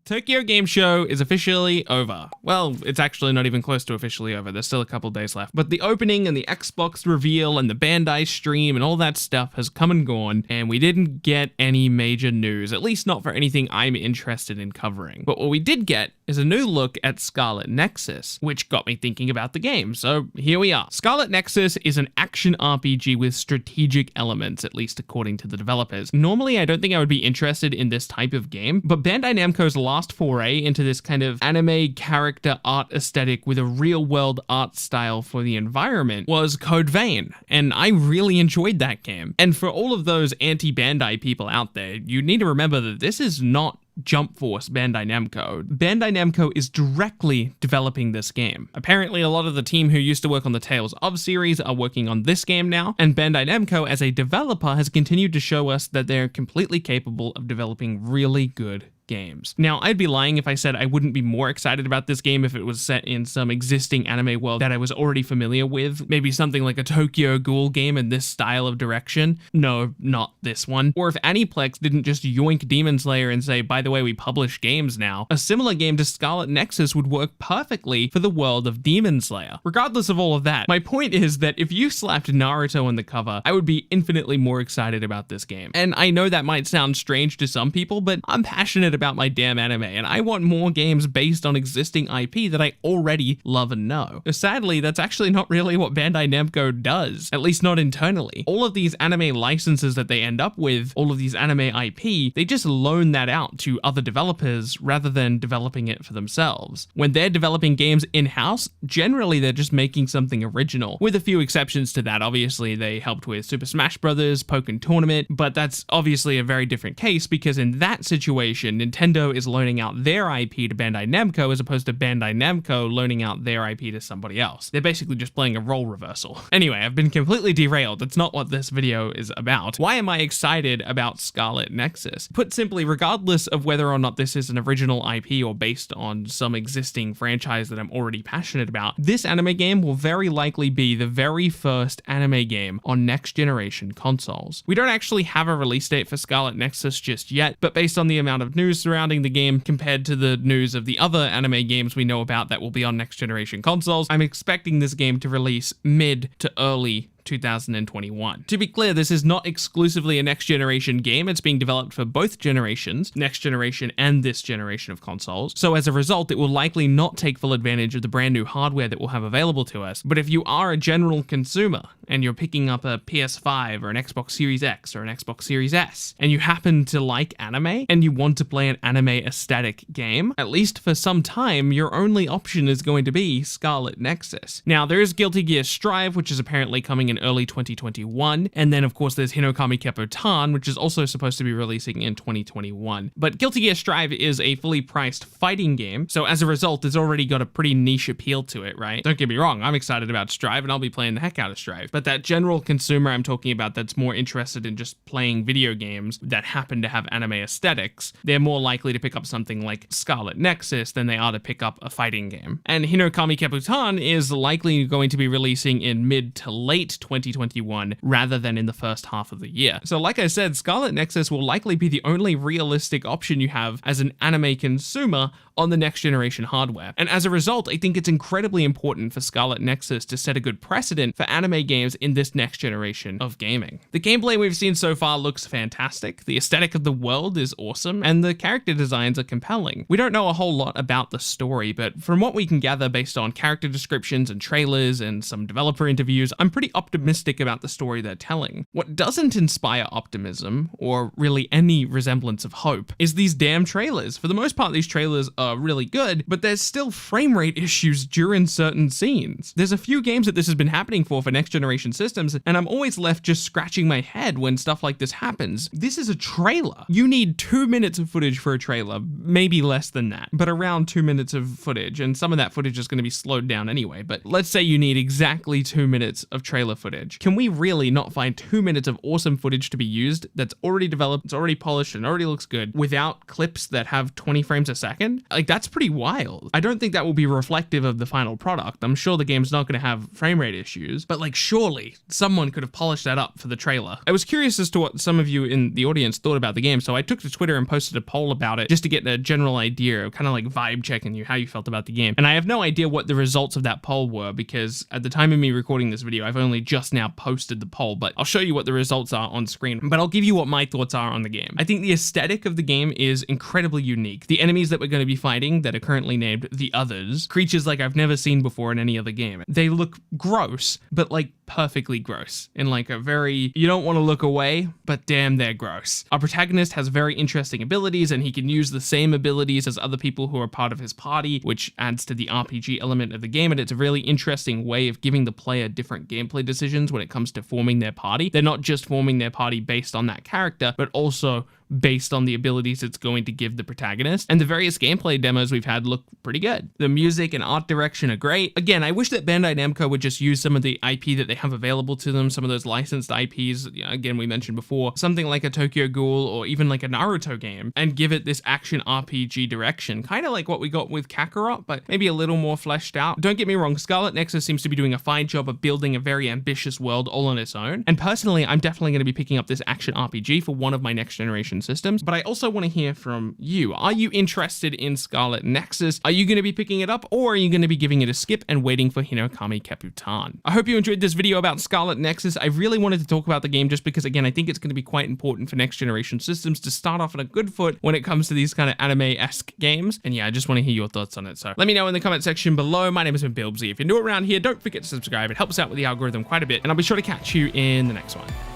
Tokyo Game Show is officially over. Well, it's actually not even close to officially over. There's still a couple days left. But the opening and the Xbox reveal and the Bandai stream and all that stuff has come and gone, and we didn't get any major news, at least not for anything I'm interested in covering. But what we did get is a new look at Scarlet Nexus, which got me thinking about the game, so here we are. Scarlet Nexus is an action RPG with strategic elements, at least according to the developers. Normally, I don't think I would be interested in this type of game, but Bandai Namco's last foray into this kind of anime character art aesthetic with a real-world art style for the environment was Code Vein, and I really enjoyed that game. And for all of those anti-Bandai people out there, you need to remember that this is not Jump Force Bandai Namco. Bandai Namco is directly developing this game. Apparently, a lot of the team who used to work on the Tales of series are working on this game now, and Bandai Namco as a developer has continued to show us that they're completely capable of developing really good games. Now, I'd be lying if I said I wouldn't be more excited about this game if it was set in some existing anime world that I was already familiar with. Maybe something like a Tokyo Ghoul game in this style of direction. No, not this one. Or if Aniplex didn't just yoink Demon Slayer and say, by the way, we publish games now. A similar game to Scarlet Nexus would work perfectly for the world of Demon Slayer. Regardless of all of that, my point is that if you slapped Naruto on the cover, I would be infinitely more excited about this game. And I know that might sound strange to some people, but I'm passionate about my damn anime, and I want more games based on existing IP that I already love and know. Sadly, that's actually not really what Bandai Namco does, at least not internally. All of these anime licenses that they end up with, all of these anime IP, they just loan that out to other developers rather than developing it for themselves. When they're developing games in-house, generally they're just making something original, with a few exceptions to that. Obviously, they helped with Super Smash Bros., Pokken Tournament, but that's obviously a very different case because in that situation, Nintendo is loaning out their IP to Bandai Namco as opposed to Bandai Namco loaning out their IP to somebody else. They're basically just playing a role reversal. Anyway, I've been completely derailed. That's not what this video is about. Why am I excited about Scarlet Nexus? Put simply, regardless of whether or not this is an original IP or based on some existing franchise that I'm already passionate about, this anime game will very likely be the very first anime game on next-generation consoles. We don't actually have a release date for Scarlet Nexus just yet, but based on the amount of news surrounding the game compared to the news of the other anime games we know about that will be on next-generation consoles, I'm expecting this game to release mid to early 2021. To be clear, this is not exclusively a next generation game. It's being developed for both generations, next generation and this generation of consoles. So as a result, it will likely not take full advantage of the brand new hardware that we'll have available to us. But if you are a general consumer and you're picking up a PS5 or an Xbox Series X or an Xbox Series S, and you happen to like anime and you want to play an anime aesthetic game, at least for some time, your only option is going to be Scarlet Nexus. Now, there is Guilty Gear Strive, which is apparently coming in early 2021, and then of course there's Hinokami Keppo-tan, which is also supposed to be releasing in 2021. But Guilty Gear Strive is a fully priced fighting game, so as a result, it's already got a pretty niche appeal to it, right? Don't get me wrong, I'm excited about Strive, and I'll be playing the heck out of Strive. But that general consumer I'm talking about that's more interested in just playing video games that happen to have anime aesthetics, they're more likely to pick up something like Scarlet Nexus than they are to pick up a fighting game. And Hinokami Keppo-tan is likely going to be releasing in mid to late 2021 rather than in the first half of the year. So like I said, Scarlet Nexus will likely be the only realistic option you have as an anime consumer on the next generation hardware. And as a result, I think it's incredibly important for Scarlet Nexus to set a good precedent for anime games in this next generation of gaming. The gameplay we've seen so far looks fantastic, the aesthetic of the world is awesome, and the character designs are compelling. We don't know a whole lot about the story, but from what we can gather based on character descriptions and trailers and some developer interviews, I'm pretty optimistic about the story they're telling. What doesn't inspire optimism, or really any resemblance of hope, is these damn trailers. For the most part, these trailers are really good, but there's still frame rate issues during certain scenes. There's a few games that this has been happening for next generation systems, and I'm always left just scratching my head when stuff like this happens. This is a trailer. You need 2 minutes of footage for a trailer, maybe less than that, but around 2 minutes of footage, and some of that footage is going to be slowed down anyway, but let's say you need exactly 2 minutes of trailer footage footage. Can we really not find 2 minutes of awesome footage to be used that's already developed, it's already polished, and already looks good without clips that have 20 frames a second? Like, that's pretty wild. I don't think that will be reflective of the final product. I'm sure the game's not going to have frame rate issues, but like, surely someone could have polished that up for the trailer. I was curious as to what some of you in the audience thought about the game, so I took to Twitter and posted a poll about it just to get a general idea, kind of like vibe checking you, how you felt about the game. And I have no idea what the results of that poll were, because at the time of me recording this video, I've only just now posted the poll, but I'll show you what the results are on screen. But I'll give you what my thoughts are on the game. I think the aesthetic of the game is incredibly unique. The enemies that we're going to be fighting that are currently named the Others, creatures like I've never seen before in any other game. They look gross, but like perfectly gross in like a very, you don't want to look away, but damn, they're gross. Our protagonist has very interesting abilities, and he can use the same abilities as other people who are part of his party, which adds to the RPG element of the game, and it's a really interesting way of giving the player different gameplay decisions when it comes to forming their party. They're not just forming their party based on that character, but also based on the abilities it's going to give the protagonist. And the various gameplay demos we've had look pretty good. The music and art direction are great. Again, I wish that Bandai Namco would just use some of the IP that they have available to them, some of those licensed IPs, again, we mentioned before, something like a Tokyo Ghoul or even like a Naruto game, and give it this action RPG direction, kind of like what we got with Kakarot, but maybe a little more fleshed out. Don't get me wrong, Scarlet Nexus seems to be doing a fine job of building a very ambitious world all on its own, and personally, I'm definitely going to be picking up this action RPG for one of my next generation systems, but I also want to hear from you. Are you interested in Scarlet Nexus? Are you going to be picking it up, or are you going to be giving it a skip and waiting for Hinokami Kabutan? I hope you enjoyed this video about Scarlet Nexus. I really wanted to talk about the game just because, again, I think it's going to be quite important for next generation systems to start off on a good foot when it comes to these kind of anime-esque games. And yeah, I just want to hear your thoughts on it. So let me know in the comment section below. My name has been Bilbsy. If you're new around here, don't forget to subscribe. It helps out with the algorithm quite a bit, and I'll be sure to catch you in the next one.